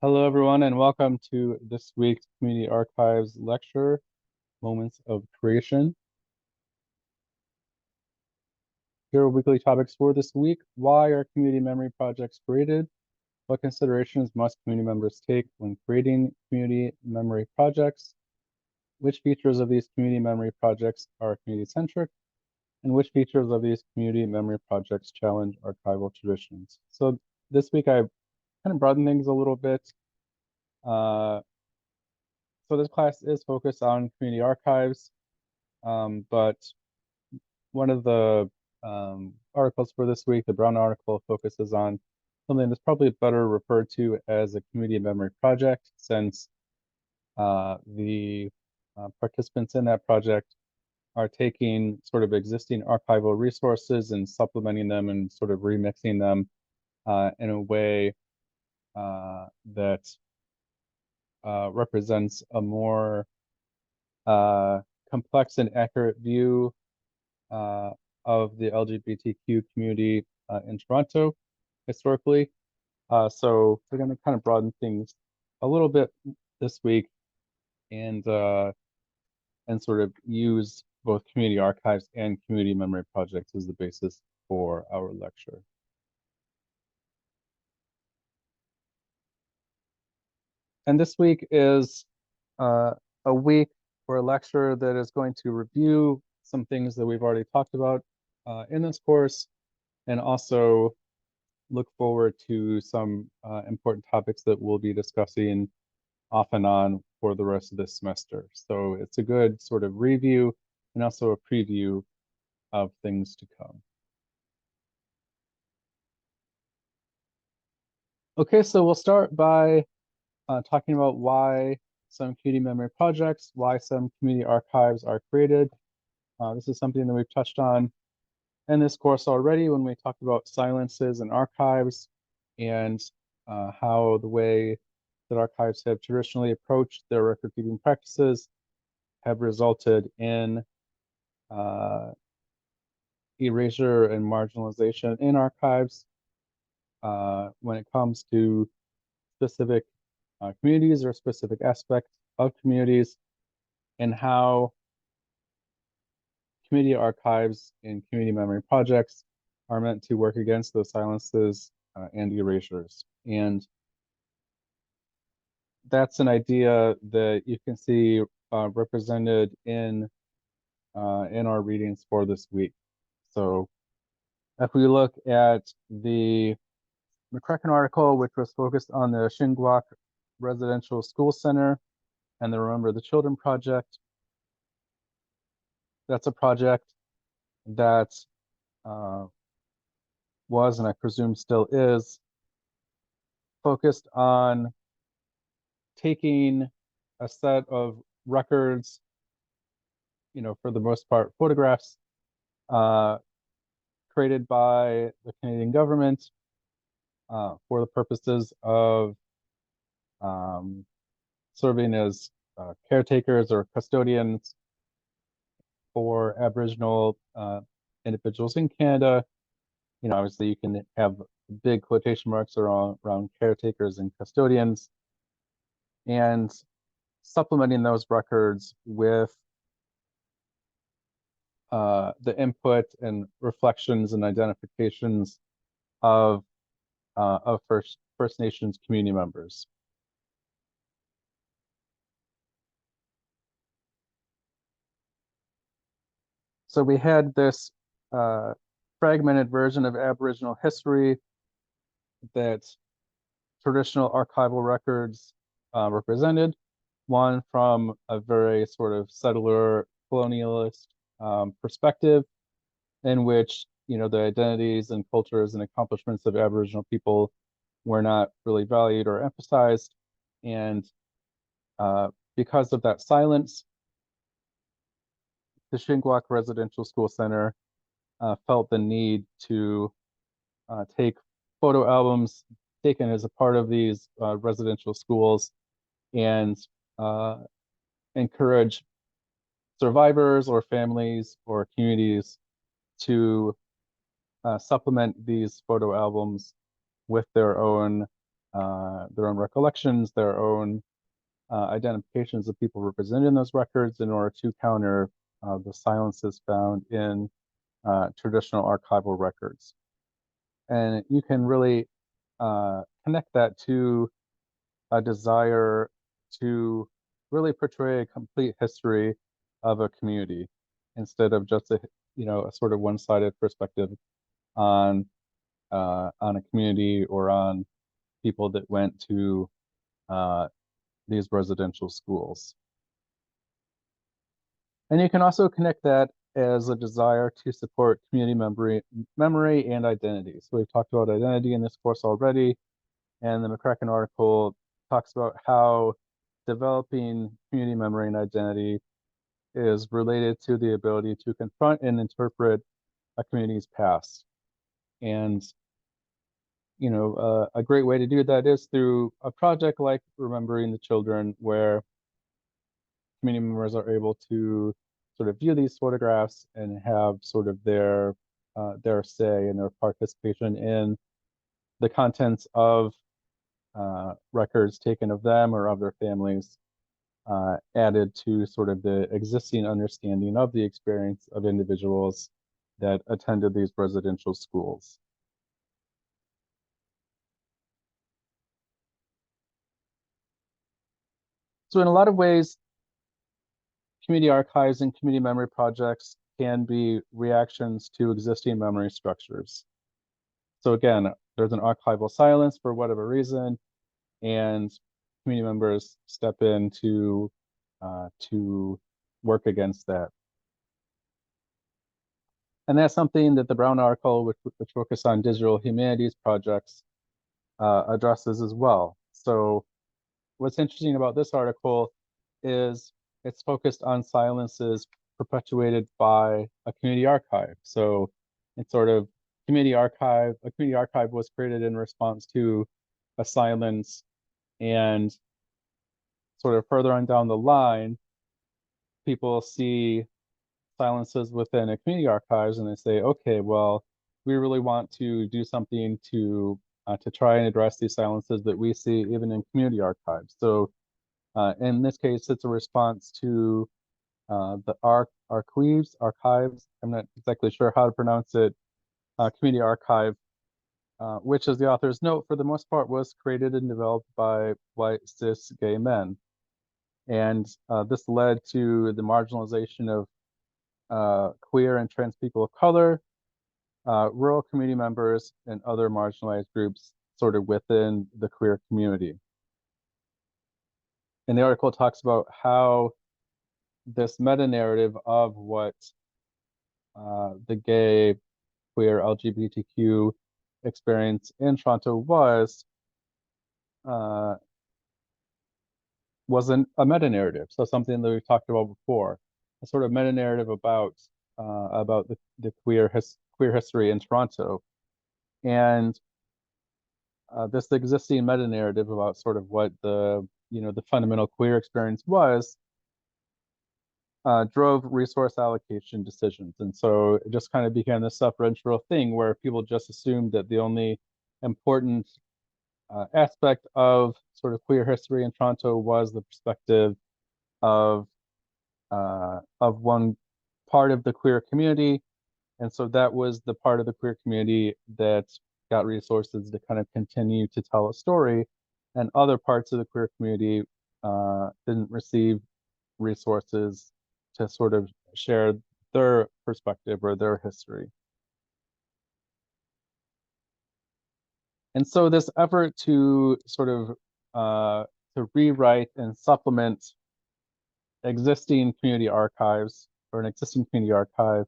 Hello, everyone, and welcome to this week's Community Archives lecture, Moments of Creation. Here are weekly topics for this week. Why are community memory projects created? What considerations must community members take when creating community memory projects? Which features of these community memory projects are community-centric? And which features of these community memory projects challenge archival traditions? So this week I kind of broadened things a little bit. So this class is focused on community archives, but one of the articles for this week, the Brown article, focuses on something that's probably better referred to as a community memory project, since the participants in that project are taking sort of existing archival resources and supplementing them and sort of remixing them in a way that represents a more complex and accurate view of the LGBTQ community in Toronto historically. So we're going to kind of broaden things a little bit this week and sort of use both community archives and community memory projects as the basis for our lecture. And this week is a week for a lecture that is going to review some things that we've already talked about in this course, and also look forward to some important topics that we'll be discussing off and on for the rest of this semester. So it's a good sort of review and also a preview of things to come. Okay, so we'll start by talking about why some community memory projects, why some community archives are created. This is something that we've touched on in this course already when we talked about silences and archives, and how the way that archives have traditionally approached their record-keeping practices have resulted in erasure and marginalization in archives when it comes to specific communities or specific aspects of communities, and how community archives and community memory projects are meant to work against those silences and erasures. And that's an idea that you can see represented in our readings for this week. So if we look at the McCracken article, which was focused on the Shingwauk Residential School Center and the Remember the Children project, that's a project that was, and I presume still is, focused on taking a set of records, for the most part, photographs created by the Canadian government for the purposes of serving as caretakers or custodians for Aboriginal individuals in Canada. Obviously you can have big quotation marks around caretakers and custodians, and supplementing those records with the input and reflections and identifications of First Nations community members. So we had this fragmented version of Aboriginal history that traditional archival records represented, one from a very sort of settler colonialist perspective, in which the identities and cultures and accomplishments of Aboriginal people were not really valued or emphasized, and because of that silence, the Shingwauk Residential School Center felt the need to take photo albums taken as a part of these residential schools and encourage survivors or families or communities to supplement these photo albums with their own their own recollections, their own identifications of people represented in those records in order to counter the silences found in traditional archival records. And you can really connect that to a desire to really portray a complete history of a community instead of just a sort of one-sided perspective on a community or on people that went to these residential schools. And you can also connect that as a desire to support community memory and identity. So we've talked about identity in this course already, and the McCracken article talks about how developing community memory and identity is related to the ability to confront and interpret a community's past. And a great way to do that is through a project like Remembering the Children, where community members are able to sort of view these photographs and have sort of their say and their participation in the contents of records taken of them or of their families, added to sort of the existing understanding of the experience of individuals that attended these residential schools. So in a lot of ways, community archives and community memory projects can be reactions to existing memory structures. So again, there's an archival silence for whatever reason, and community members step in to work against that. And that's something that the Brown article, which focused on digital humanities projects, addresses as well. So what's interesting about this article is it's focused on silences perpetuated by a community archive. So it's sort of a community archive was created in response to a silence, and sort of further on down the line, people see silences within a community archives and they say, okay, well, we really want to do something to try and address these silences that we see even in community archives. So in this case, it's a response to the archives. I'm not exactly sure how to pronounce it. Community archive, which, as the author's note, for the most part, was created and developed by white cis gay men. And this led to the marginalization of queer and trans people of color, rural community members, and other marginalized groups sort of within the queer community. And the article talks about how this meta-narrative of what the gay, queer, LGBTQ experience in Toronto wasn't a meta-narrative. So something that we've talked about before, a sort of meta-narrative about the queer history in Toronto. And this existing meta-narrative about sort of what the fundamental queer experience was drove resource allocation decisions. And so it just kind of became this self-referential thing where people just assumed that the only important aspect of sort of queer history in Toronto was the perspective of one part of the queer community. And so that was the part of the queer community that got resources to kind of continue to tell a story. And other parts of the queer community didn't receive resources to sort of share their perspective or their history. And so this effort to sort of to rewrite and supplement existing community archives or an existing community archive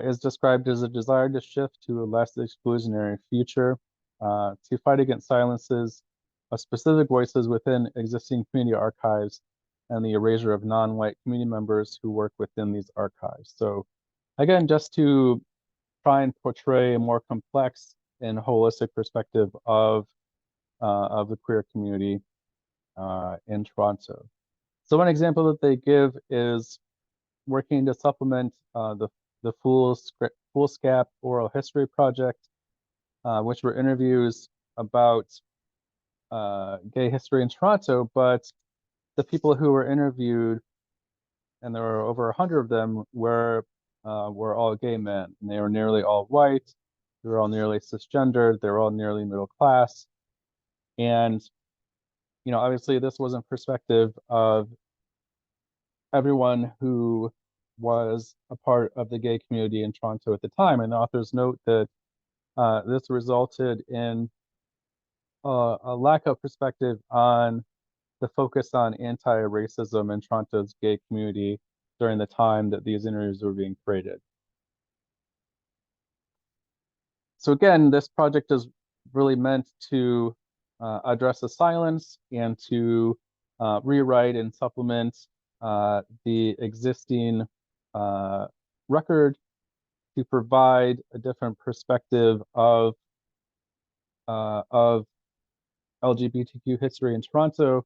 is described as a desire to shift to a less exclusionary future, to fight against silences of specific voices within existing community archives, and the erasure of non-white community members who work within these archives. So again, just to try and portray a more complex and holistic perspective of the queer community in Toronto. So one example that they give is working to supplement the Foolscap Oral History Project, which were interviews about gay history in Toronto, but the people who were interviewed, and there were over 100 of them, were all gay men, and they were nearly all white. They were all nearly cisgendered. They were all nearly middle class, and obviously this was in perspective of everyone who was a part of the gay community in Toronto at the time. And the authors note that this resulted in a lack of perspective on the focus on anti-racism in Toronto's gay community during the time that these interviews were being created. So again, this project is really meant to address the silence and to rewrite and supplement the existing record to provide a different perspective of LGBTQ history in Toronto,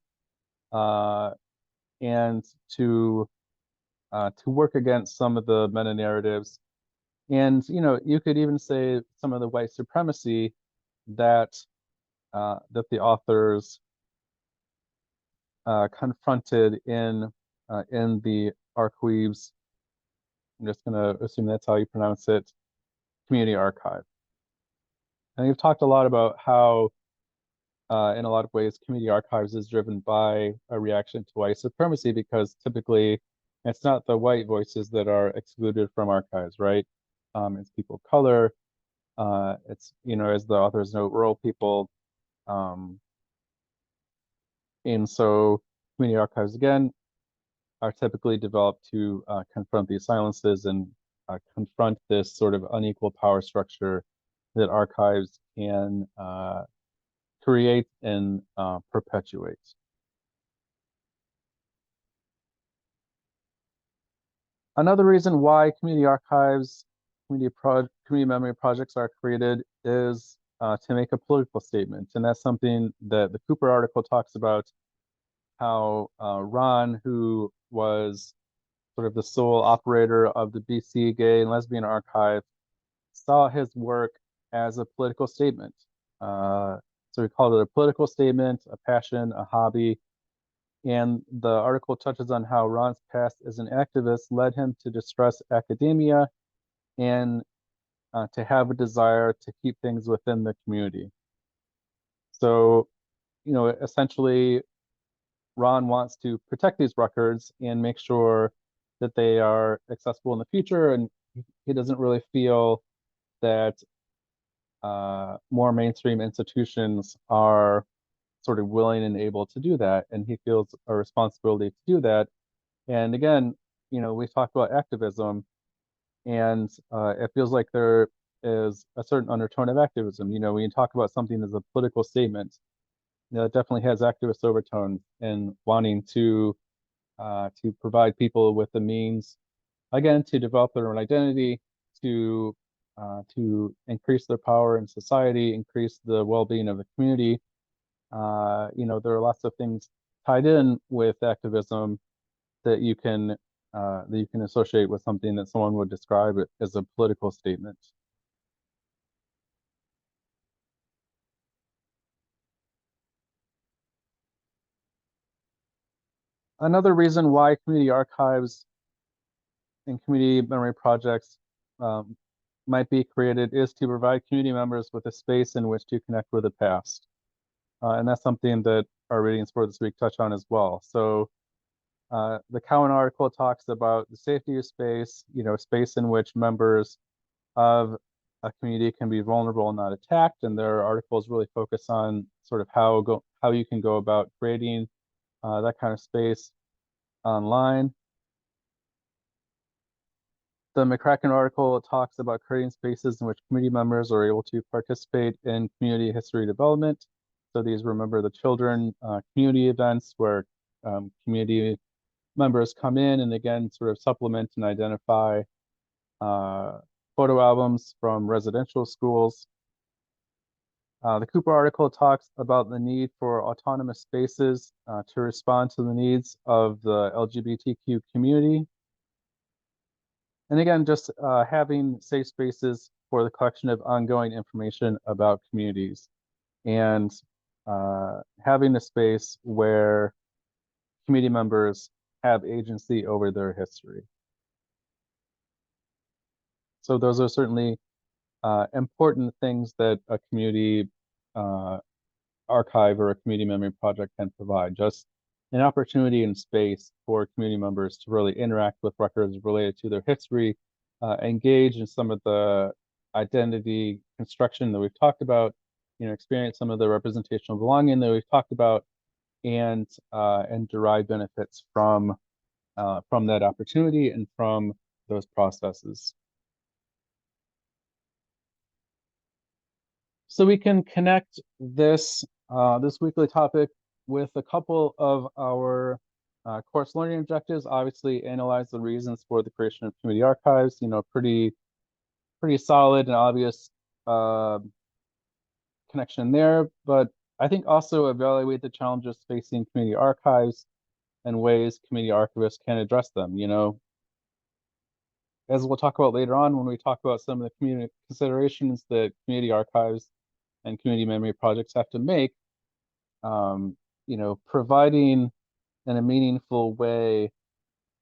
and to work against some of the meta narratives, and you could even say some of the white supremacy that the authors confronted in the Archives. I'm just going to assume that's how you pronounce it, community archive. And you've talked a lot about how, in a lot of ways, community archives is driven by a reaction to white supremacy, because typically it's not the white voices that are excluded from archives, right? It's people of color. It's, as the authors note, rural people. And so community archives, again, are typically developed to confront these silences and confront this sort of unequal power structure that archives can create and perpetuate. Another reason why community archives, community memory projects are created is to make a political statement. And that's something that the Cooper article talks about, how Ron, who was sort of the sole operator of the BC Gay and Lesbian Archive, saw his work as a political statement. So he called it a political statement, a passion, a hobby. And the article touches on how Ron's past as an activist led him to distrust academia and to have a desire to keep things within the community. So, essentially, Ron wants to protect these records and make sure that they are accessible in the future. And he doesn't really feel that more mainstream institutions are sort of willing and able to do that. And he feels a responsibility to do that. And again, we talked about activism, and it feels like there is a certain undertone of activism. When you talk about something as a political statement, it definitely has activist overtones in wanting to provide people with the means, again, to develop their own identity, to increase their power in society, increase the well-being of the community. There are lots of things tied in with activism that you can associate with something that someone would describe it as a political statement. Another reason why community archives and community memory projects might be created is to provide community members with a space in which to connect with the past. And that's something that our readings for this week touch on as well. So the Cowan article talks about the safety of space, space in which members of a community can be vulnerable and not attacked. And their articles really focus on sort of how you can go about creating that kind of space online. The McCracken article talks about creating spaces in which community members are able to participate in community history development. So these Remember the Children community events where community members come in and again sort of supplement and identify photo albums from residential schools. The Cooper article talks about the need for autonomous spaces to respond to the needs of the LGBTQ community. And again, just having safe spaces for the collection of ongoing information about communities. And having a space where community members have agency over their history. So those are certainly important things that a community archive or a community memory project can provide. Just an opportunity and space for community members to really interact with records related to their history, engage in some of the identity construction that we've talked about, experience some of the representational belonging that we've talked about, and derive benefits from that opportunity and from those processes. So we can connect this this weekly topic with a couple of our course learning objectives. Obviously, analyze the reasons for the creation of community archives. Pretty solid and obvious connection there. But I think also evaluate the challenges facing community archives and ways community archivists can address them. As we'll talk about later on when we talk about some of the community considerations that community archives and community memory projects have to make, providing in a meaningful way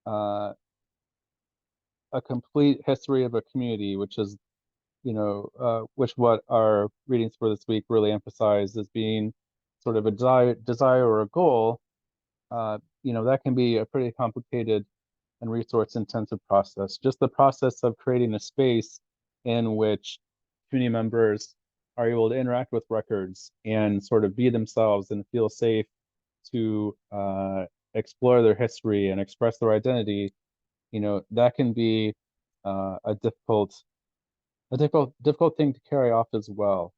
a complete history of a community, which is, which what our readings for this week really emphasize as being sort of a desire or a goal, that can be a pretty complicated and resource-intensive process. Just the process of creating a space in which community members are able to interact with records and sort of be themselves and feel safe to explore their history and express their identity, that can be a difficult thing to carry off as well.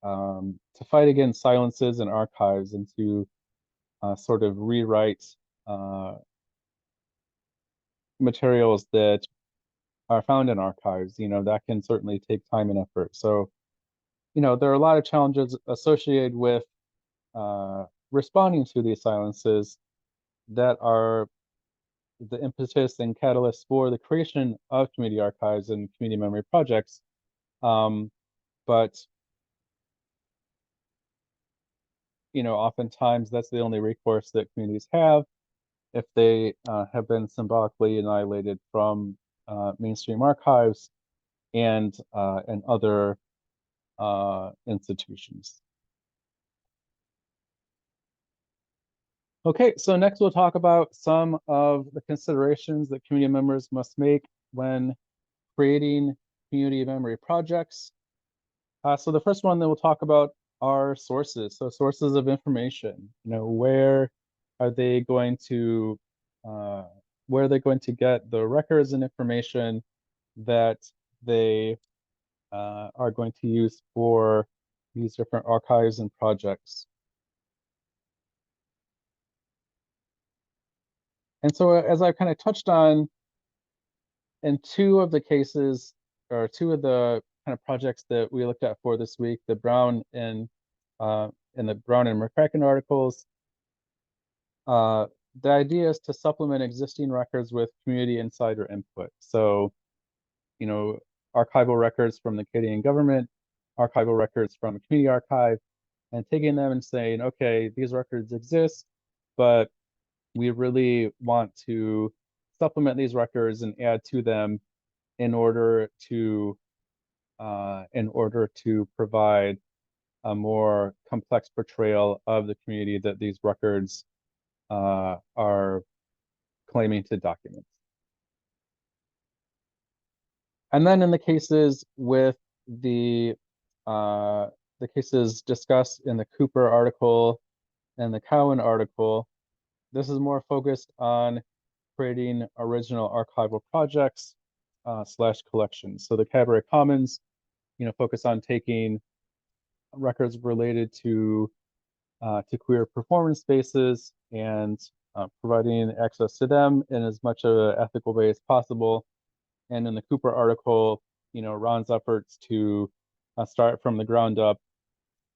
To fight against silences and archives and to sort of rewrite materials that are found in archives, that can certainly take time and effort. So, there are a lot of challenges associated with responding to these silences that are the impetus and catalyst for the creation of community archives and community memory projects. But oftentimes that's the only recourse that communities have if they have been symbolically annihilated from mainstream archives and other institutions. Okay, so next we'll talk about some of the considerations that community members must make when creating community memory projects. So the first one that we'll talk about are sources. So sources of information. Where are they going to get the records and information that they are going to use for these different archives and projects? And so as I've kind of touched on in two of the cases, or two of the kind of projects that we looked at for this week, the Brown and McCracken articles, the idea is to supplement existing records with community insider input. So, archival records from the Canadian government, archival records from a community archive, and taking them and saying, okay, these records exist, but we really want to supplement these records and add to them in order to provide a more complex portrayal of the community that these records are claiming to document. And then in the cases with the cases discussed in the Cooper article and the Cowan article, this is more focused on creating original archival projects / collections. So the Cabaret Commons, focus on taking records related to queer performance spaces and providing access to them in as much of an ethical way as possible. And in the Cooper article, Ron's efforts to start from the ground up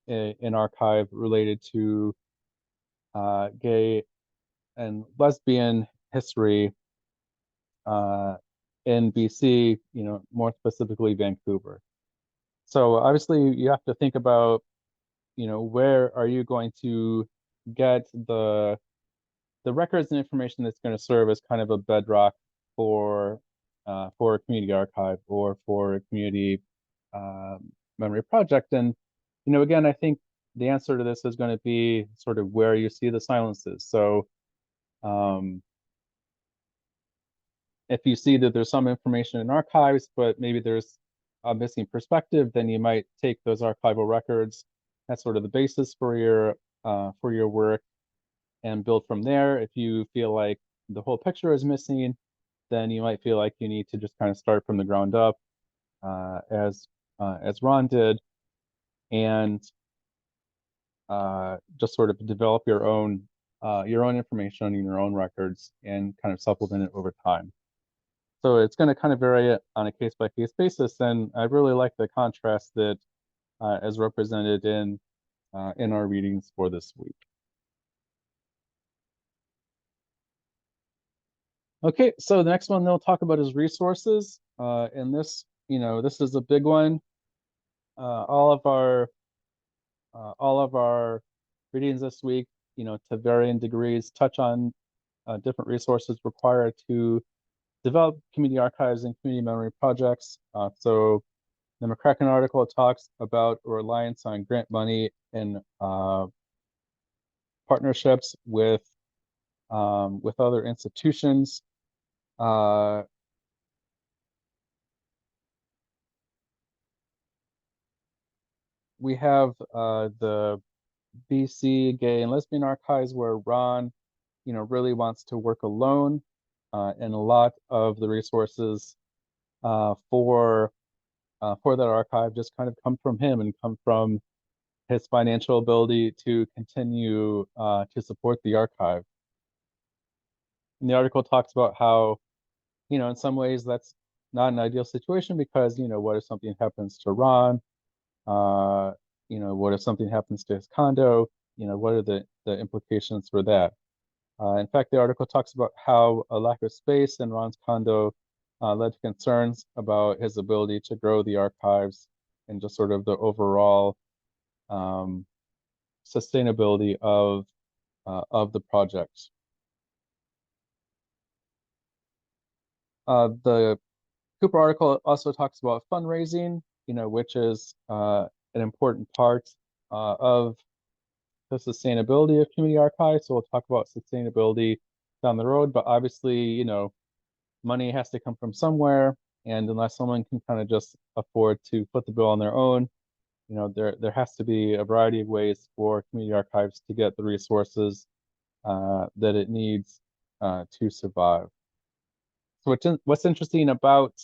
an archive related to gay and lesbian history in BC, more specifically Vancouver. So obviously you have to think about where are you going to get the records and information that's going to serve as kind of a bedrock for a community archive or for a community uh, memory project. And again, I think the answer to this is going to be sort of where you see the silences. So if you see that there's some information in archives, but maybe there's a missing perspective, then you might take those archival records as sort of the basis for your work and build from there. If you feel like the whole picture is missing, then you might feel like you need to just kind of start from the ground up, as Ron did, and just sort of develop your own information and your own records and kind of supplement it over time. So it's going to kind of vary on a case by case basis, and I really like the contrast that is represented in our readings for this week. Okay, so the next one they'll talk about is resources, and this is a big one. All of our readings this week, to varying degrees, touch on different resources required to develop community archives and community memory projects. So the McCracken article talks about a reliance on grant money and partnerships with other institutions. We have the BC Gay and Lesbian Archives, where Ron, really wants to work alone, and a lot of the resources for that archive just kind of come from him and come from his financial ability to continue to support the archive. And the article talks about how, in some ways that's not an ideal situation because, what if something happens to Ron? What if something happens to his condo? What are the implications for that? In fact, the article talks about how a lack of space in Ron's condo led to concerns about his ability to grow the archives and just sort of the overall sustainability of the project. The Cooper article also talks about fundraising, which is an important part of the sustainability of community archives. So we'll talk about sustainability down the road, but obviously, money has to come from somewhere, and unless someone can kind of just afford to foot the bill on their own, there has to be a variety of ways for community archives to get the resources that it needs to survive. So what's interesting about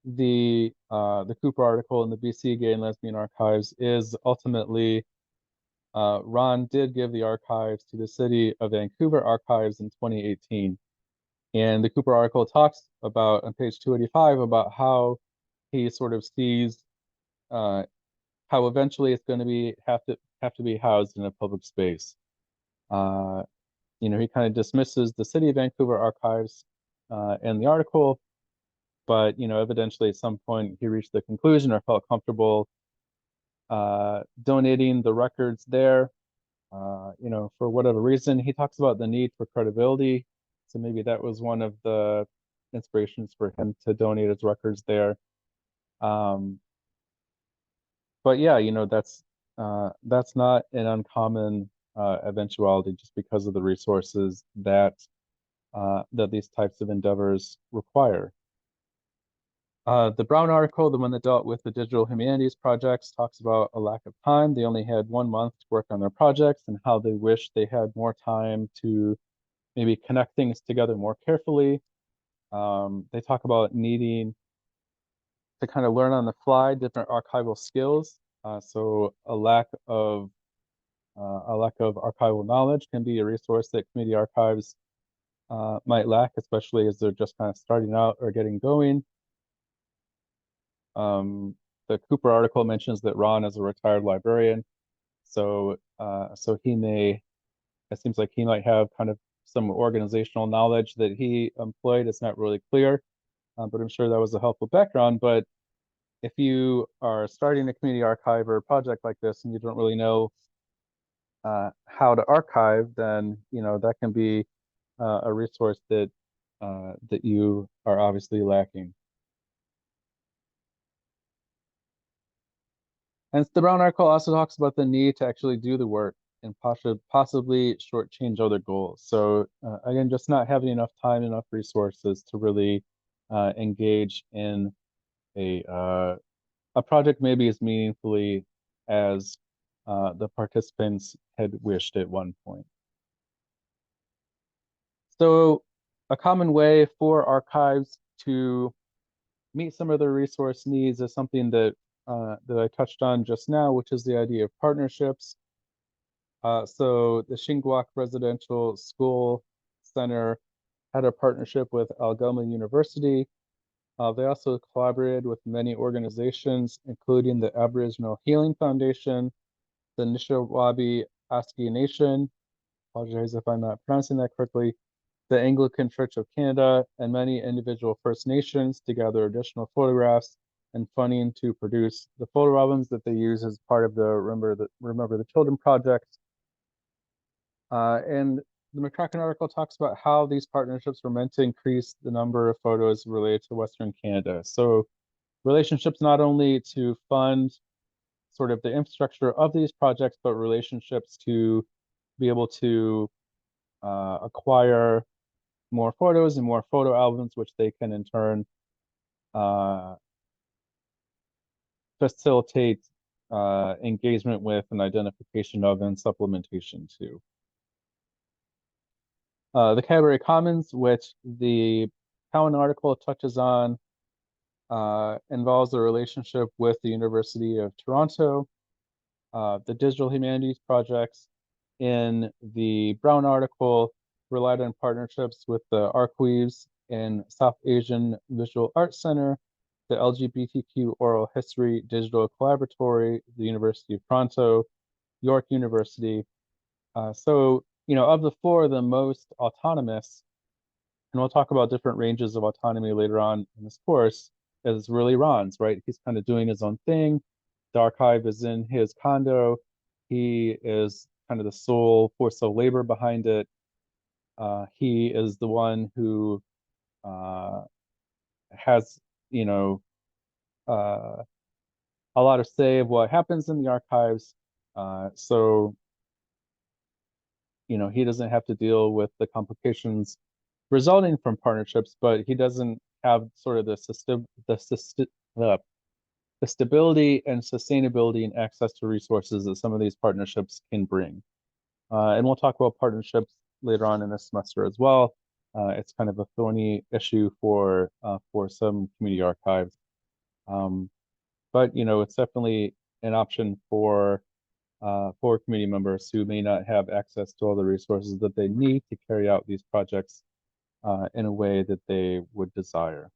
the Cooper article in the BC Gay and Lesbian Archives is ultimately Ron did give the archives to the City of Vancouver Archives in 2018. And the Cooper article talks about, on page 285, about how he sort of sees how eventually it's going to have to be housed in a public space. He kind of dismisses the City of Vancouver Archives in the article, but evidently at some point he reached the conclusion or felt comfortable donating the records there. For whatever reason, he talks about the need for credibility. So maybe that was one of the inspirations for him to donate his records there. But yeah, that's not an uncommon eventuality just because of the resources that these types of endeavors require. The Brown article, the one that dealt with the digital humanities projects, talks about a lack of time. They only had 1 month to work on their projects and how they wish they had more time to maybe connect things together more carefully. They talk about needing to kind of learn on the fly different archival skills. So a lack of archival knowledge can be a resource that community archives might lack, especially as they're just kind of starting out or getting going. The Cooper article mentions that Ron is a retired librarian, so it seems like he might have kind of some organizational knowledge that he employed. It's not really clear, but I'm sure that was a helpful background. But if you are starting a community archive or a project like this and you don't really know how to archive, then that can be a resource that that you are obviously lacking. And the Brown article also talks about the need to actually do the work and possibly shortchange other goals. So again, just not having enough time, enough resources to really engage in a project maybe as meaningfully as the participants had wished at one point. So a common way for archives to meet some of their resource needs is something that that I touched on just now, which is the idea of partnerships. So the Shingwauk Residential School Center had a partnership with Algoma University. They also collaborated with many organizations, including the Aboriginal Healing Foundation, the Nishnawbe Aski Nation, apologize if I'm not pronouncing that correctly, the Anglican Church of Canada, and many individual First Nations to gather additional photographs and funding to produce the photo albums that they use as part of the Remember the Children project. And the McCracken article talks about how these partnerships were meant to increase the number of photos related to Western Canada. So relationships not only to fund sort of the infrastructure of these projects, but relationships to be able to acquire more photos and more photo albums, which they can in turn facilitate engagement with and identification of and supplementation to. The Cadbury Commons, which the Cowan article touches on, involves a relationship with the University of Toronto. The Digital Humanities projects in the Brown article relied on partnerships with the Archives and South Asian Visual Arts Center, the LGBTQ Oral History Digital Collaboratory, the University of Toronto, York University. So, of the four, the most autonomous, and we'll talk about different ranges of autonomy later on in this course, is really Ron's, right? He's kind of doing his own thing. The archive is in his condo. He is kind of the sole force of labor behind it. He is the one who has, a lot of say of what happens in the archives. So, he doesn't have to deal with the complications resulting from partnerships, but he doesn't have sort of the stability and sustainability and access to resources that some of these partnerships can bring. And we'll talk about partnerships later on in this semester as well. It's kind of a thorny issue for some community archives. But it's definitely an option for community members who may not have access to all the resources that they need to carry out these projects in a way that they would desire.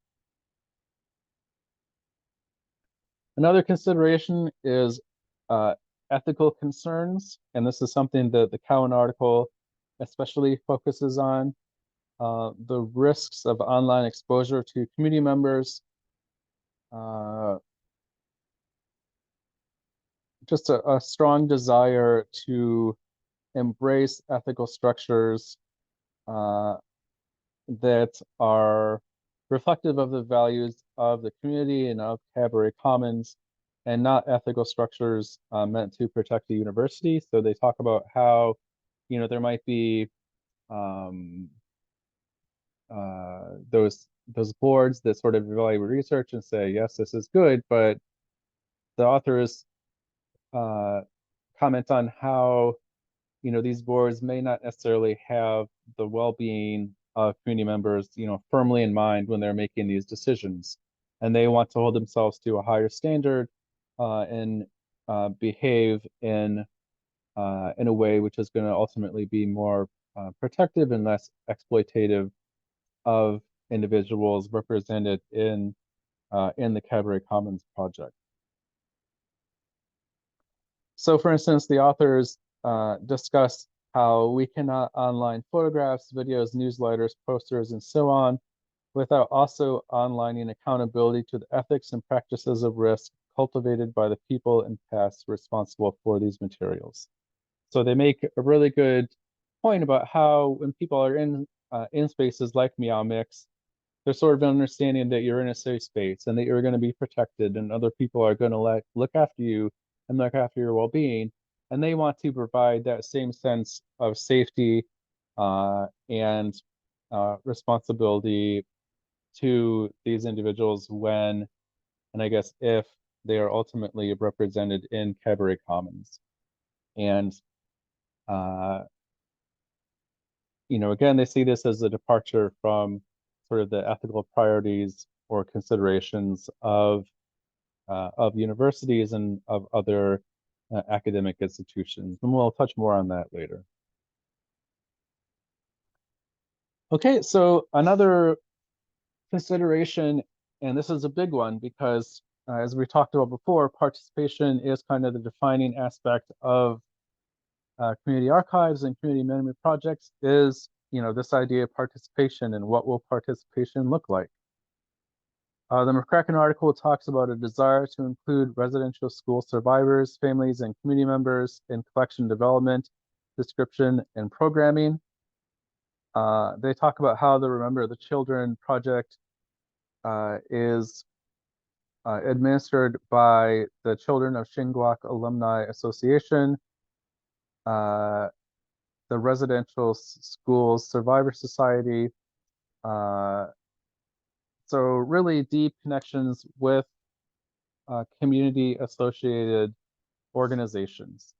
Another consideration is ethical concerns, and this is something that the Cowan article especially focuses on. The risks of online exposure to community members, just a strong desire to embrace ethical structures that are reflective of the values of the community and of Cadbury Commons, and not ethical structures meant to protect the university. So they talk about how, there might be those boards that sort of evaluate research and say, yes, this is good, but the authors comment on how, these boards may not necessarily have the well-being of community members, firmly in mind when they're making these decisions. And they want to hold themselves to a higher standard and behave in a way which is going to ultimately be more protective and less exploitative of individuals represented in the Cadbury Commons project. So, for instance, the authors discuss how we cannot online photographs, videos, newsletters, posters, and so on without also onlining accountability to the ethics and practices of risk cultivated by the people and past responsible for these materials. So they make a really good point about how when people are in spaces like Meow.Mix, there's sort of an understanding that you're in a safe space and that you're going to be protected and other people are going to look after you and look after your well-being. And they want to provide that same sense of safety and responsibility to these individuals when, and I guess if, they are ultimately represented in Cabaret Commons. And again, they see this as a departure from sort of the ethical priorities or considerations of universities and of other academic institutions. And we'll touch more on that later. Okay, so another consideration, and this is a big one because as we talked about before, participation is kind of the defining aspect of community archives and community memory projects is, this idea of participation and what will participation look like. The McCracken article talks about a desire to include residential school survivors, families, and community members in collection development, description, and programming. They talk about how the Remember the Children project is administered by the Children of Shingwauk Alumni Association, the Residential Schools Survivor Society. So really deep connections with community associated organizations.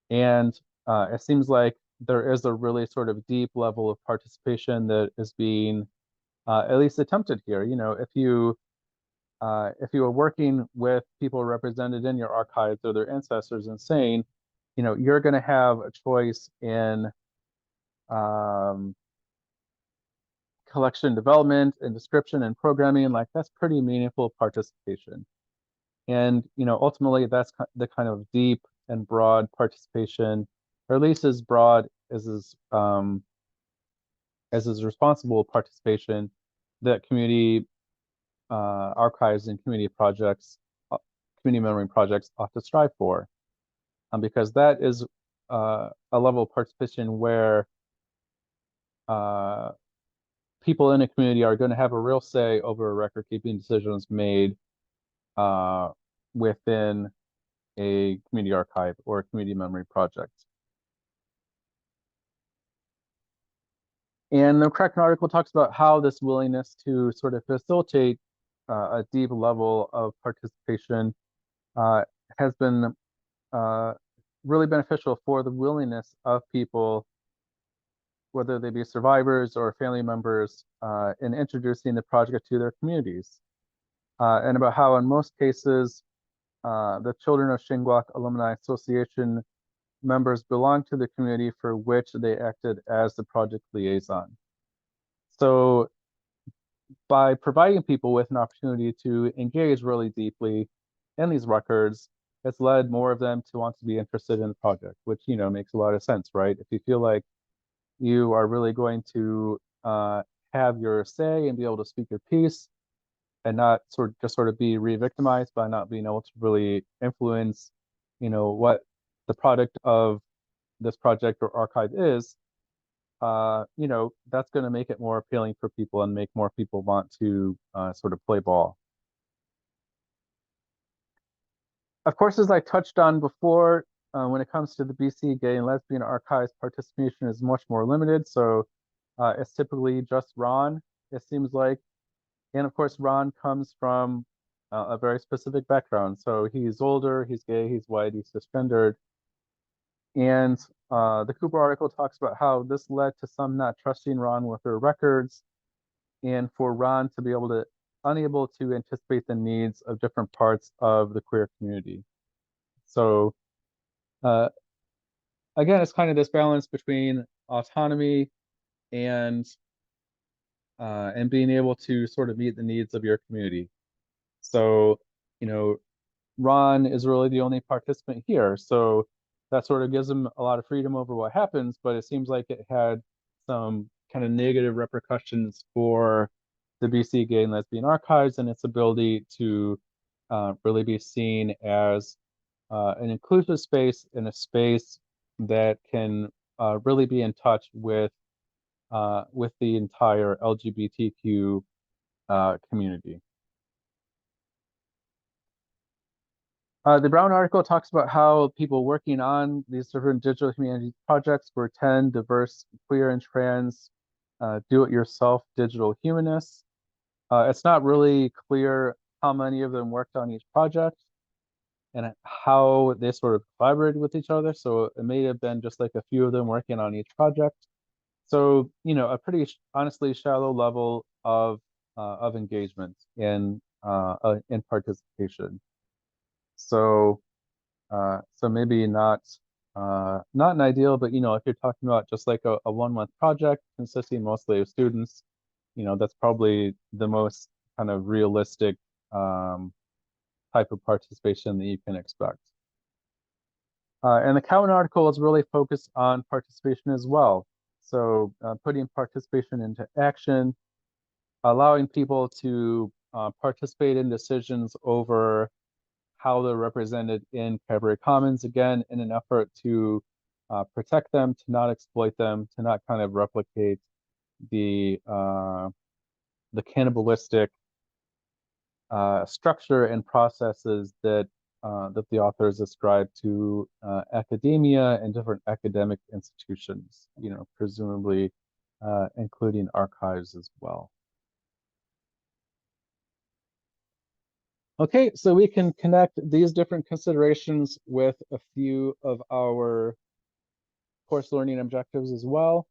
And it seems like there is a really sort of deep level of participation that is being at least attempted here. If you are working with people represented in your archives or their ancestors and saying, you're going to have a choice in collection development and description and programming, like that's pretty meaningful participation. And, ultimately that's the kind of deep and broad participation, or at least as broad as is responsible participation that community archives and community projects, community memory projects ought to strive for. Because that is a level of participation where people in a community are going to have a real say over record keeping decisions made within a community archive or a community memory project. And the McCracken article talks about how this willingness to sort of facilitate a deep level of participation has been really beneficial for the willingness of people, whether they be survivors or family members, in introducing the project to their communities. And about how in most cases, the Children of Shingwauk Alumni Association members belong to the community for which they acted as the project liaison. So by providing people with an opportunity to engage really deeply in these records, it's led more of them to want to be interested in the project, which, makes a lot of sense, right? If you feel like you are really going to have your say and be able to speak your piece and not just be re-victimized by not being able to really influence, what the product of this project or archive is, that's going to make it more appealing for people and make more people want to play ball. Of course, as I touched on before, when it comes to the BC Gay and Lesbian Archives, participation is much more limited. So it's typically just Ron, it seems like. And of course, Ron comes from a very specific background. So he's older, he's gay, he's white, he's cisgendered. And the Cooper article talks about how this led to some not trusting Ron with their records, and for Ron to be unable to anticipate the needs of different parts of the queer community. So again, it's kind of this balance between autonomy and being able to sort of meet the needs of your community. So, Ron is really the only participant here. So that sort of gives him a lot of freedom over what happens, but it seems like it had some kind of negative repercussions for the BC Gay and Lesbian Archives and its ability to really be seen as an inclusive space and a space that can really be in touch with the entire LGBTQ community. The Brown article talks about how people working on these different digital humanity projects were 10 diverse queer and trans do-it-yourself digital humanists. It's not really clear how many of them worked on each project and how they sort of collaborated with each other. So it may have been just like a few of them working on each project. So, you know, a pretty honestly shallow level of engagement in participation. So so maybe not not an ideal, but you know, if you're talking about just like a 1 month project consisting mostly of students, you know, that's probably the most kind of realistic type of participation that you can expect. And the Cowan article is really focused on participation as well. So putting participation into action, allowing people to participate in decisions over how they're represented in Cadbury Commons, again, in an effort to protect them, to not exploit them, to not kind of replicate the cannibalistic structure and processes that the authors ascribe to academia and different academic institutions, you know, presumably including archives as well. Okay, so we can connect these different considerations with a few of our course learning objectives as well.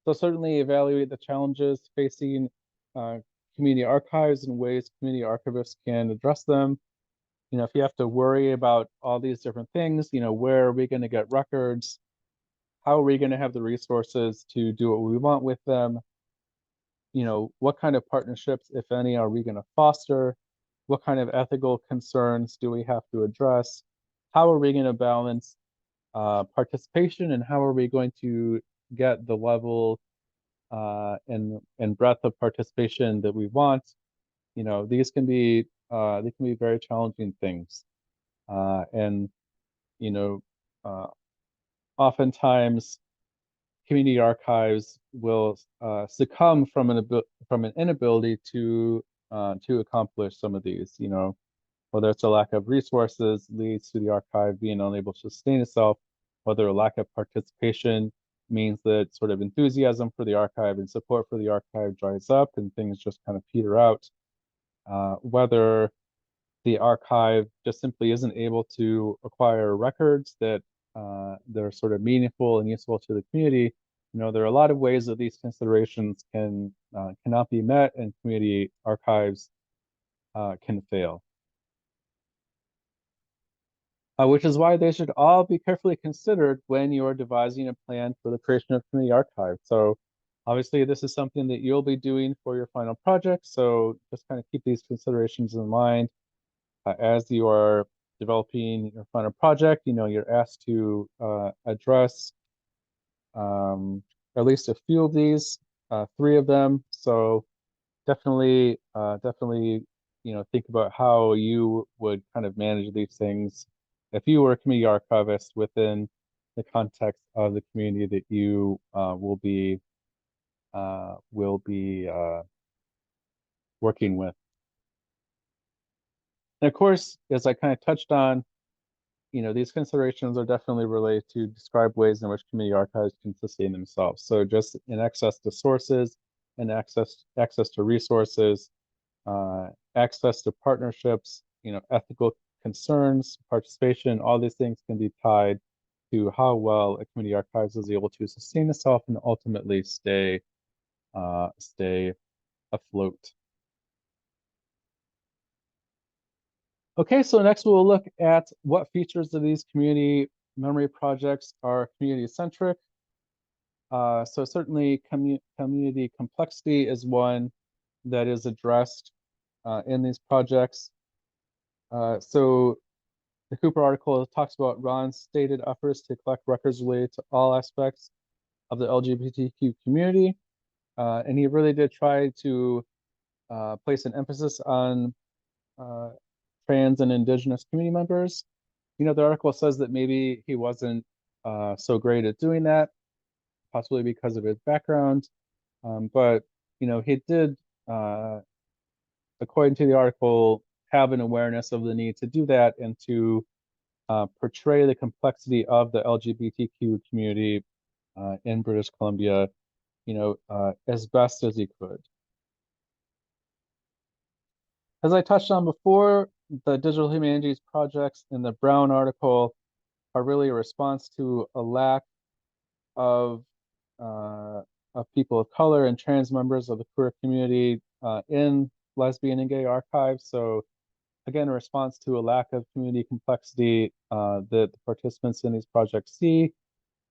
So certainly evaluate the challenges facing community archives and ways community archivists can address them. You know, if you have to worry about all these different things, you know, where are we going to get records? How are we going to have the resources to do what we want with them? You know, what kind of partnerships, if any, are we going to foster? What kind of ethical concerns do we have to address? How are we going to balance participation, and how are we going to get the level and breadth of participation that we want? You know, these can be very challenging things, and you know, oftentimes community archives will succumb from an inability to accomplish some of these. You know, whether it's a lack of resources leads to the archive being unable to sustain itself, whether a lack of participation means that sort of enthusiasm for the archive and support for the archive dries up and things just kind of peter out, whether the archive just simply isn't able to acquire records that are sort of meaningful and useful to the community. You know, there are a lot of ways that these considerations cannot be met, and community archives can fail. Which is why they should all be carefully considered when you're devising a plan for the creation of community archive. So obviously this is something that you'll be doing for your final project. So just kind of keep these considerations in mind as you are developing your final project. You know, you're asked to address at least a few of these, 3 of them. So definitely, you know, think about how you would kind of manage these things if you were a community archivist within the context of the community that you will be working with. And of course, as I kind of touched on, you know, these considerations are definitely related to describe ways in which community archives can sustain themselves. So just in access to sources and access to resources, access to partnerships, you know, ethical concerns, participation, all these things can be tied to how well a community archives is able to sustain itself and ultimately stay afloat. Okay, so next we'll look at what features of these community memory projects are community-centric. So certainly community complexity is one that is addressed in these projects. So the Cooper article talks about Ron's stated efforts to collect records related to all aspects of the LGBTQ community. And he really did try to place an emphasis on trans and indigenous community members. The article says that maybe he wasn't so great at doing that, possibly because of his background. But he did, according to the article, have an awareness of the need to do that and to portray the complexity of the LGBTQ community in British Columbia, as best as he could. As I touched on before, the digital humanities projects in the Brown article are really a response to a lack of people of color and trans members of the queer community in lesbian and gay archives. So again, a response to a lack of community complexity that the participants in these projects see,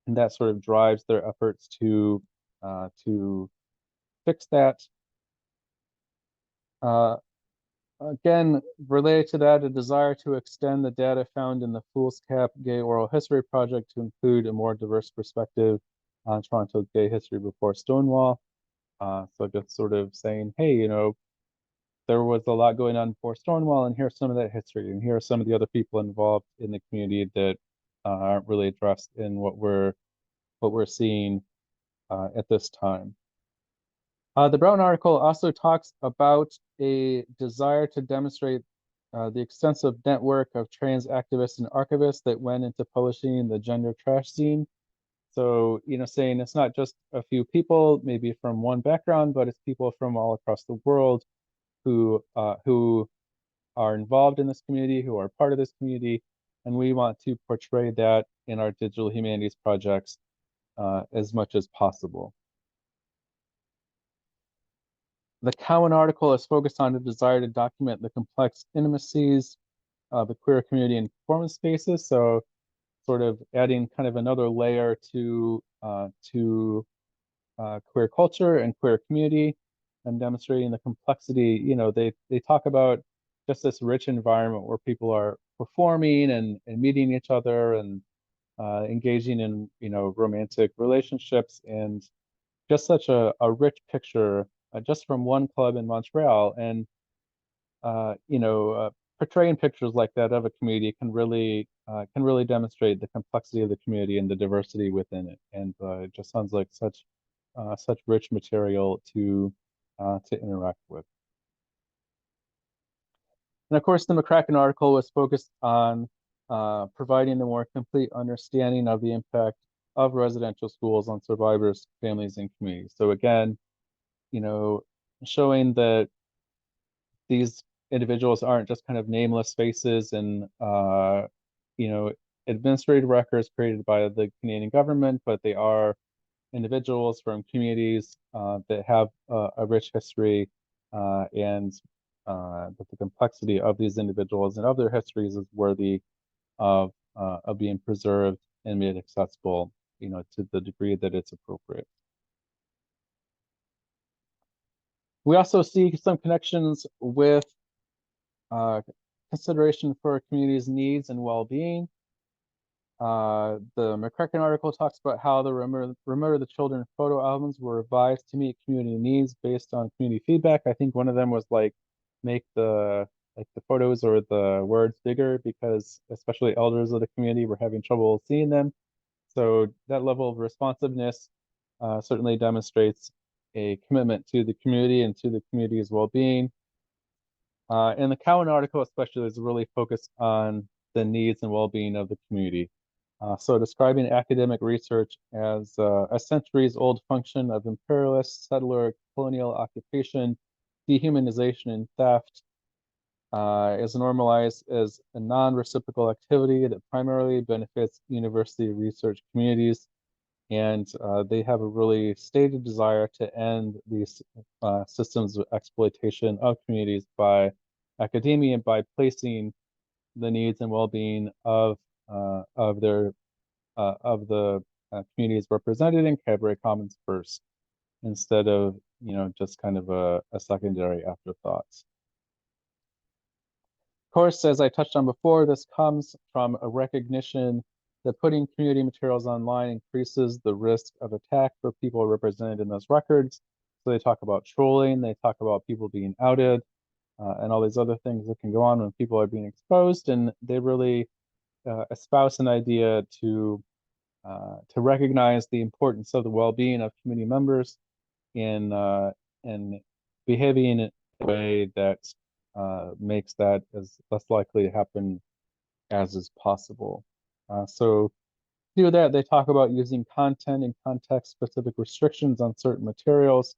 and that sort of drives their efforts to fix that. Again, related to that, a desire to extend the data found in the Foolscap Gay Oral History Project to include a more diverse perspective on Toronto's gay history before Stonewall. So just sort of saying, hey, there was a lot going on before Stonewall, and here's some of that history, and here are some of the other people involved in the community that aren't really addressed in what we're seeing at this time. The Brown article also talks about a desire to demonstrate the extensive network of trans activists and archivists that went into publishing the Gender Trash Zine. So, saying it's not just a few people, maybe from one background, but it's people from all across the world who are involved in this community, who are part of this community, and we want to portray that in our digital humanities projects as much as possible. The Cowan article is focused on the desire to document the complex intimacies of the queer community in performance spaces. So sort of adding kind of another layer to queer culture and queer community and demonstrating the complexity. They talk about just this rich environment where people are performing and meeting each other and engaging in, romantic relationships, and just such a rich picture just from one club in Montreal. And portraying pictures like that of a community can really demonstrate the complexity of the community and the diversity within it. And it just sounds like such rich material to interact with. And of course, the McCracken article was focused on providing a more complete understanding of the impact of residential schools on survivors, families, and communities. So again, showing that these individuals aren't just kind of nameless faces and administrative records created by the Canadian government, but they are individuals from communities that have a rich history, and that the complexity of these individuals and of their histories is worthy of being preserved and made accessible, to the degree that it's appropriate. We also see some connections with consideration for a community's needs and well-being. The McCracken article talks about how the Remember the Children photo albums were revised to meet community needs based on community feedback. I think one of them was like make the photos or the words bigger because especially elders of the community were having trouble seeing them. So that level of responsiveness certainly demonstrates a commitment to the community and to the community's well-being. And the Cowan article especially is really focused on the needs and well-being of the community. So describing academic research as a centuries-old function of imperialist, settler, colonial occupation, dehumanization, and theft is normalized as a non-reciprocal activity that primarily benefits university research communities. And they have a really stated desire to end these systems of exploitation of communities by academia, by placing the needs and well-being of the communities represented in Cabaret Commons first, instead of just kind of a secondary afterthought. Of course, as I touched on before, this comes from a recognition that putting community materials online increases the risk of attack for people represented in those records. So they talk about trolling, they talk about people being outed, and all these other things that can go on when people are being exposed, and they really espouse an idea to recognize the importance of the well-being of community members in behaving in a way that makes that as less likely to happen as is possible. So to do that, they talk about using content and context-specific restrictions on certain materials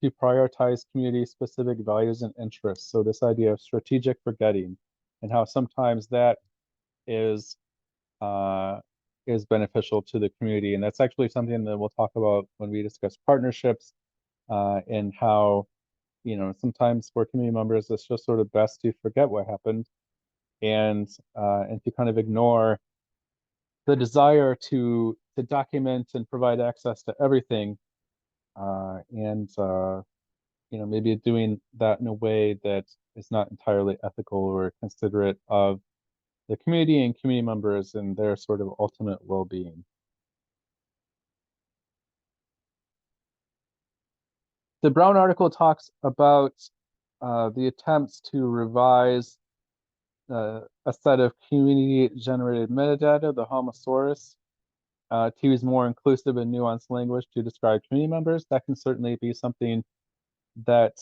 to prioritize community-specific values and interests. So this idea of strategic forgetting and how sometimes that is uh, is beneficial to the community. And that's actually something that we'll talk about when we discuss partnerships and how, sometimes for community members, it's just sort of best to forget what happened and to kind of ignore the desire to document and provide access to everything and maybe doing that in a way that is not entirely ethical or considerate of the community and community members and their sort of ultimate well-being. The Brown article talks about the attempts to revise a set of community-generated metadata, the Homosaurus, to use more inclusive and nuanced language to describe community members. That can certainly be something that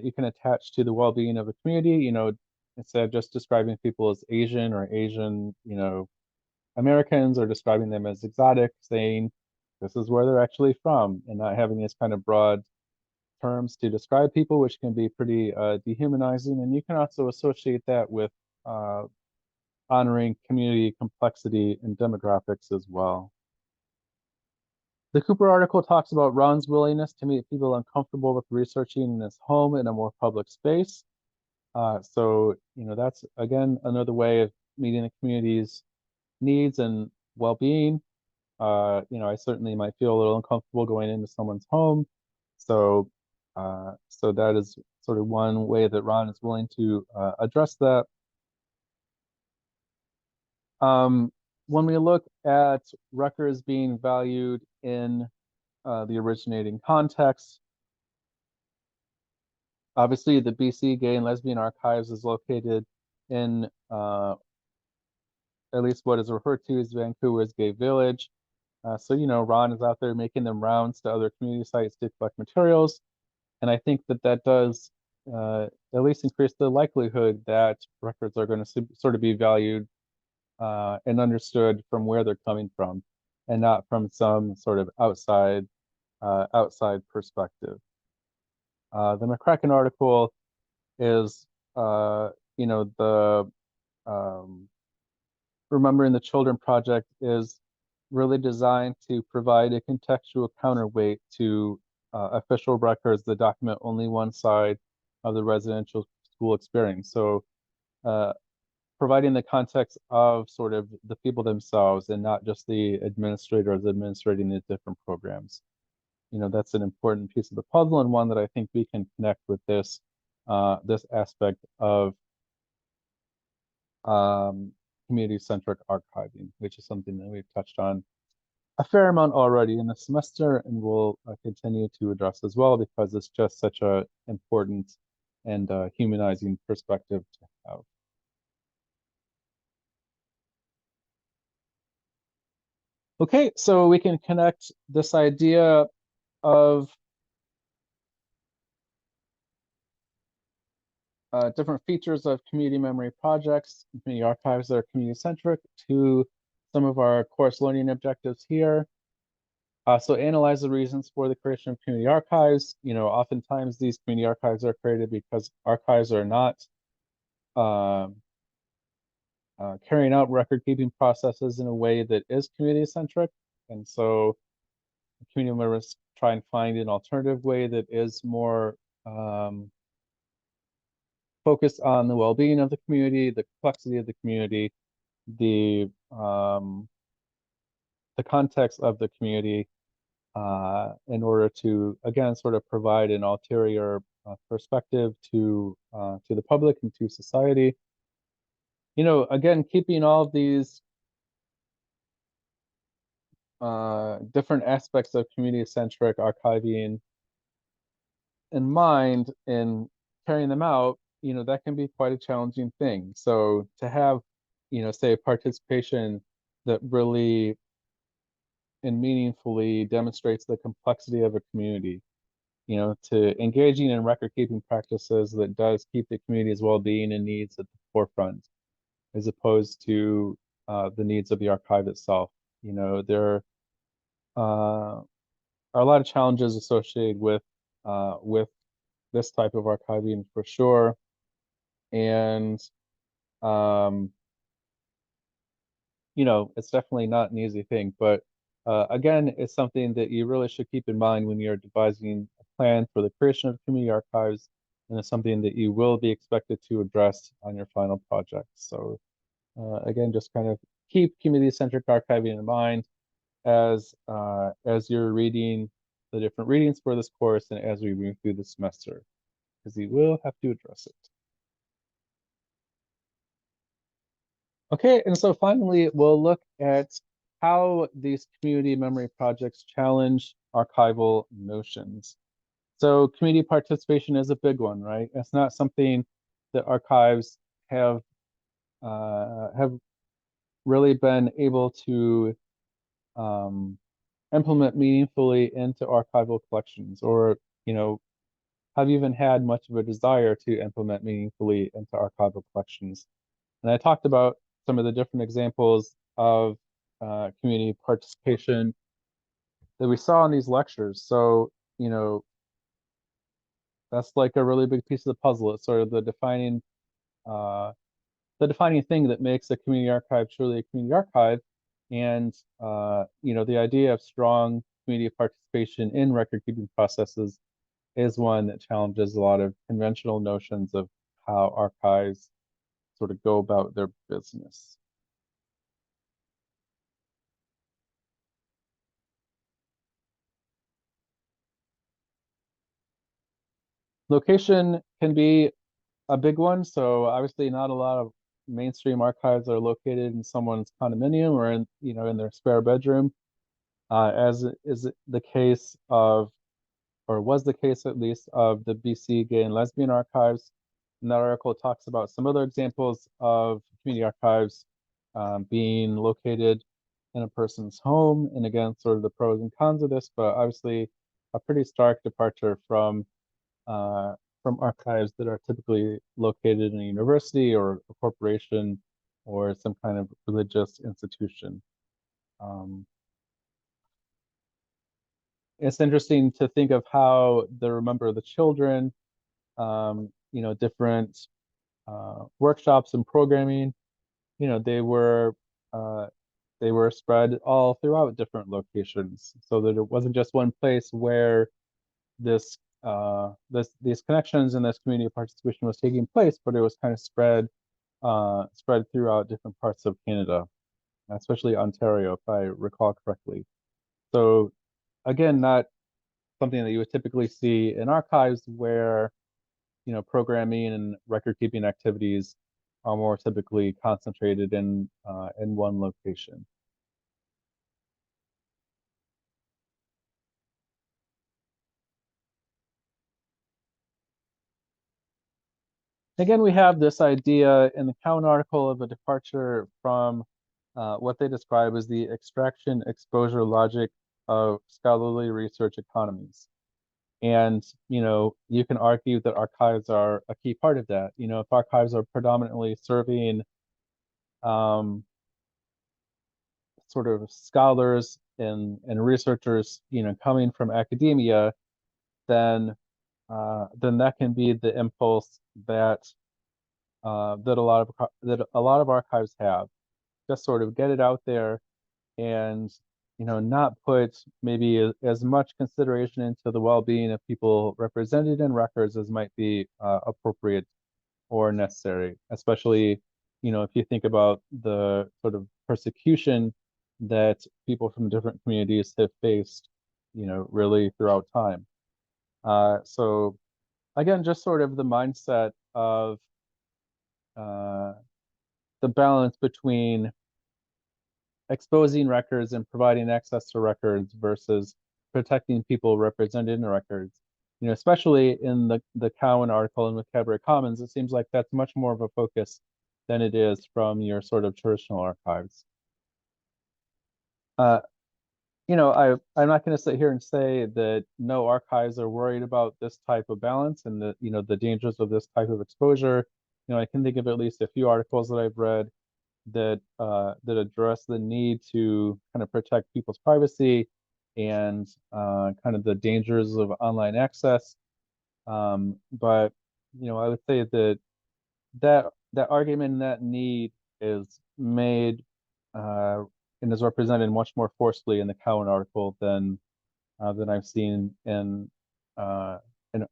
you can attach to the well-being of a community. Instead of just describing people as Asian or Asian, Americans, or describing them as exotic, saying this is where they're actually from, and not having these kind of broad terms to describe people, which can be pretty dehumanizing. And you can also associate that with uh, honoring community complexity and demographics as well. The Cooper article talks about Ron's willingness to meet people uncomfortable with researching in his home in a more public space. So that's, again, another way of meeting the community's needs and well-being. I certainly might feel a little uncomfortable going into someone's home. So that is sort of one way that Ron is willing to address that. When we look at records being valued in the originating context, obviously the BC Gay and Lesbian Archives is located in at least what is referred to as Vancouver's Gay Village. So Ron is out there making them rounds to other community sites to collect materials. And I think that does at least increase the likelihood that records are going to sort of be valued and understood from where they're coming from, and not from some sort of outside perspective. The McCracken article is, the Remembering the Children project is really designed to provide a contextual counterweight to official records that document only one side of the residential school experience. So providing the context of sort of the people themselves and not just the administrators administrating the different programs. That's an important piece of the puzzle, and one that I think we can connect with this aspect of community-centric archiving, which is something that we've touched on a fair amount already in the semester, and will continue to address as well, because it's just such a important and humanizing perspective to have. Okay, so we can connect this idea of different features of community memory projects, community archives that are community-centric, to some of our course learning objectives here. So analyze the reasons for the creation of community archives. Oftentimes these community archives are created because archives are not carrying out record-keeping processes in a way that is community-centric. And so community members try and find an alternative way that is more focused on the well-being of the community, the complexity of the community, the context of the community, in order to, again, sort of provide an ulterior perspective to the public and to society. Again, keeping all of these different aspects of community-centric archiving in mind in carrying them out, that can be quite a challenging thing. So to have, say participation that really and meaningfully demonstrates the complexity of a community, to engaging in record keeping practices that does keep the community's well-being and needs at the forefront, as opposed to the needs of the archive itself. There are a lot of challenges associated with this type of archiving for sure. And um, it's definitely not an easy thing, but again, it's something that you really should keep in mind when you're devising a plan for the creation of community archives, and it's something that you will be expected to address on your final project. So again, just kind of keep community-centric archiving in mind as you're reading the different readings for this course and as we move through the semester, because you will have to address it. Okay, and so finally, we'll look at how these community memory projects challenge archival notions. So community participation is a big one, right? It's not something that archives have really been able to implement meaningfully into archival collections, or have even had much of a desire to implement meaningfully into archival collections. And I talked about some of the different examples of community participation that we saw in these lectures. So, that's like a really big piece of the puzzle. It's sort of uh, the defining thing that makes a community archive truly a community archive. And, the idea of strong community participation in record keeping processes is one that challenges a lot of conventional notions of how archives sort of go about their business. Location can be a big one. So obviously not a lot of mainstream archives are located in someone's condominium or in their spare bedroom, as is the case of, or was the case at least, of the BC Gay and Lesbian Archives. And that article talks about some other examples of community archives being located in a person's home. And again, sort of the pros and cons of this, but obviously a pretty stark departure uh, from archives that are typically located in a university or a corporation or some kind of religious institution. Um, it's interesting to think of how the Remember the Children, different workshops and programming, they uh, they were spread all throughout different locations, so that it wasn't just one place where these connections and this community participation was taking place, but it was kind of spread throughout different parts of Canada, especially Ontario, if I recall correctly. So again, not something that you would typically see in archives where, programming and record keeping activities are more typically concentrated in one location. Again, we have this idea in the Cowan article of a departure from what they describe as the extraction exposure logic of scholarly research economies. And, you can argue that archives are a key part of that. If archives are predominantly serving um, sort of scholars and researchers, coming from academia, then that can be the impulse that a lot of archives have. Just sort of get it out there and not put maybe as much consideration into the well-being of people represented in records as might be appropriate or necessary, especially if you think about the sort of persecution that people from different communities have faced really throughout time. So again, just sort of the mindset of uh, the balance between exposing records and providing access to records versus protecting people represented in records. especially in the Cowan article and with Cabaret Commons, it seems like that's much more of a focus than it is from your sort of traditional archives. Uh, I'm not going to sit here and say that no archives are worried about this type of balance and the dangers of this type of exposure. I can think of at least a few articles that I've read that address the need to kind of protect people's privacy and kind of the dangers of online access. But I would say that argument and that need is made and is represented much more forcefully in the Cowan article than I've seen in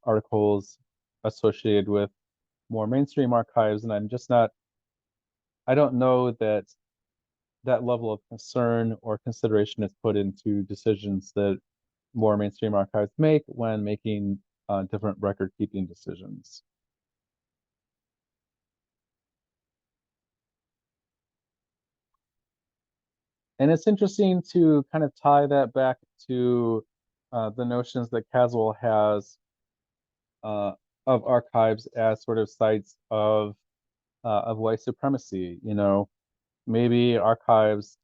articles associated with more mainstream archives. And I don't know that that level of concern or consideration is put into decisions that more mainstream archives make when making different record keeping decisions. And it's interesting to kind of tie that back to the notions that Caswell has uh, of archives as sort of sites of white supremacy. Maybe archives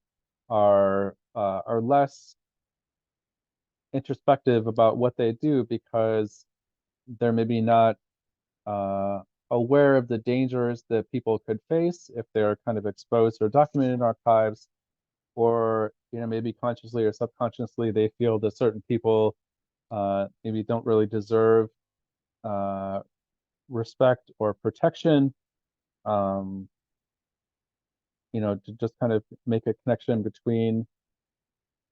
are less introspective about what they do because they're maybe not uh, aware of the dangers that people could face if they're kind of exposed or documented in archives, or maybe consciously or subconsciously they feel that certain people maybe don't really deserve uh, respect or protection. Um, to just kind of make a connection between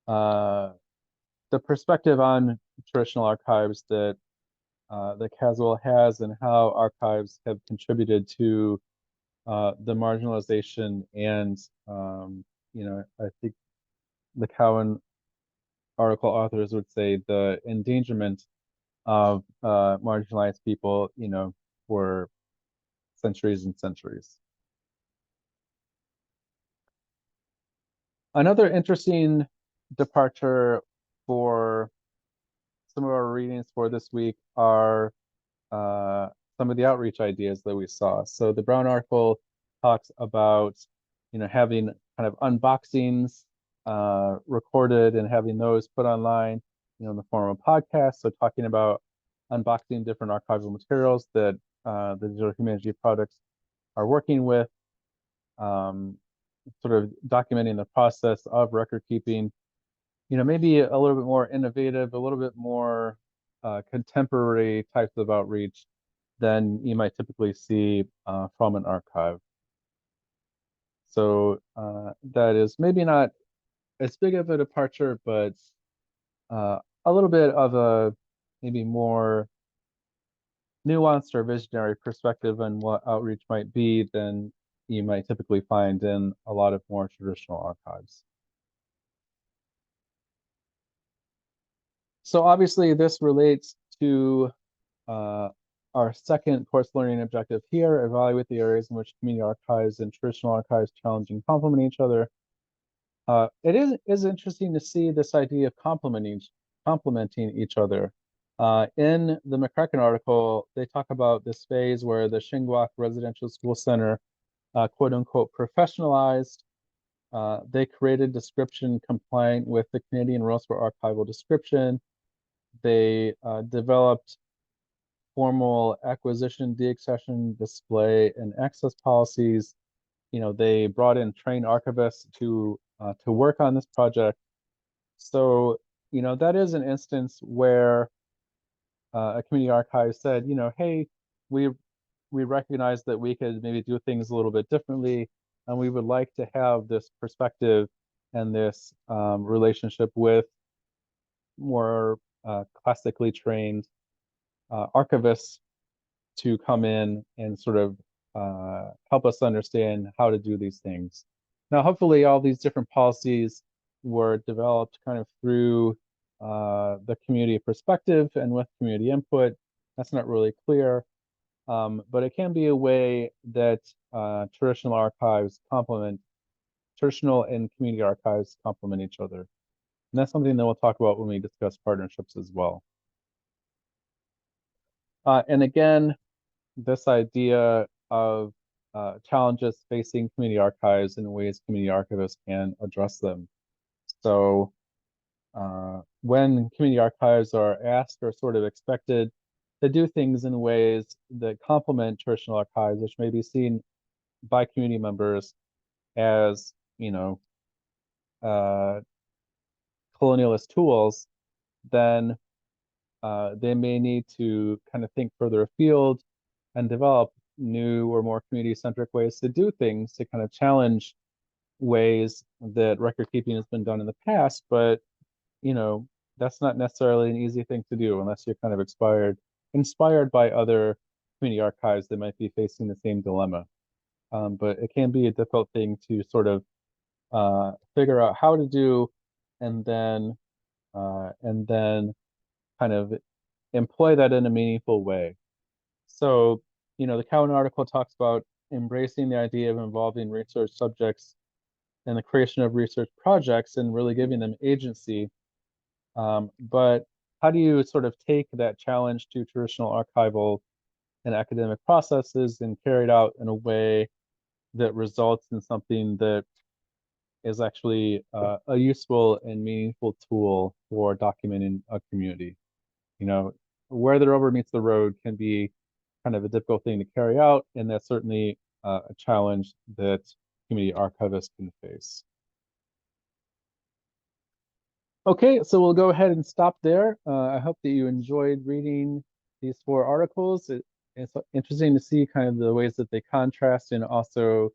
uh, the perspective on traditional archives that Caswell has and how archives have contributed to the marginalization and I think the Cowan article authors would say the endangerment of marginalized people, for centuries and centuries. Another interesting departure for some of our readings for this week are uh, some of the outreach ideas that we saw. So the Brown article talks about, having kind of unboxings recorded and having those put online, in the form of podcasts. So talking about unboxing different archival materials that the Digital Humanity Projects are working with, um, sort of documenting the process of record keeping, maybe a little bit more innovative, a little bit more contemporary types of outreach than you might typically see from an archive. So that is maybe not as big of a departure, but a little bit of a maybe more nuanced or visionary perspective on what outreach might be than you might typically find in a lot of more traditional archives. So obviously this relates to uh, our second course learning objective here: evaluate the areas in which community archives and traditional archives challenge and complement each other. It is interesting to see this idea of complementing each other. In the McCracken article, they talk about this phase where the Shingwauk Residential School Center, quote unquote, professionalized. They created description compliant with the Canadian Rules for Archival Description. They developed formal acquisition, deaccession, display, and access policies. They brought in trained archivists to work on this project. So, that is an instance where a community archive said, hey, we we recognize that we could maybe do things a little bit differently, and we would like to have this perspective and this relationship with more classically trained archivists to come in and sort of help us understand how to do these things. Now, hopefully, all these different policies were developed kind of through the community perspective and with community input. That's not really clear, but it can be a way that traditional and community archives complement each other. And that's something that we'll talk about when we discuss partnerships as well. And again, this idea of challenges facing community archives and ways community archivists can address them. So when community archives are asked or sort of expected to do things in ways that complement traditional archives, which may be seen by community members as, uh, colonialist tools, then they may need to kind of think further afield and develop new or more community-centric ways to do things to kind of challenge ways that record keeping has been done in the past. But, you know, that's not necessarily an easy thing to do unless you're kind of inspired by other community archives that might be facing the same dilemma. But it can be a difficult thing to sort of figure out how to do, and then kind of employ that in a meaningful way. So, the Cowan article talks about embracing the idea of involving research subjects in the creation of research projects and really giving them agency. But how do you sort of take that challenge to traditional archival and academic processes and carry it out in a way that results in something that is actually a useful and meaningful tool for documenting a community? Where the rubber meets the road can be kind of a difficult thing to carry out, and that's certainly a challenge that community archivists can face. Okay, so we'll go ahead and stop there. I hope that you enjoyed reading these 4 articles. It's interesting to see kind of the ways that they contrast and also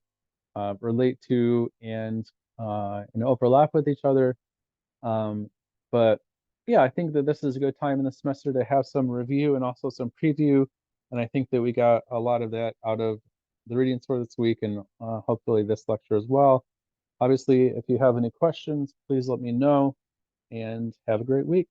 relate to and overlap with each other. But yeah, I think that this is a good time in the semester to have some review and also some preview. And I think that we got a lot of that out of the readings for this week and hopefully this lecture as well. Obviously, if you have any questions, please let me know and have a great week.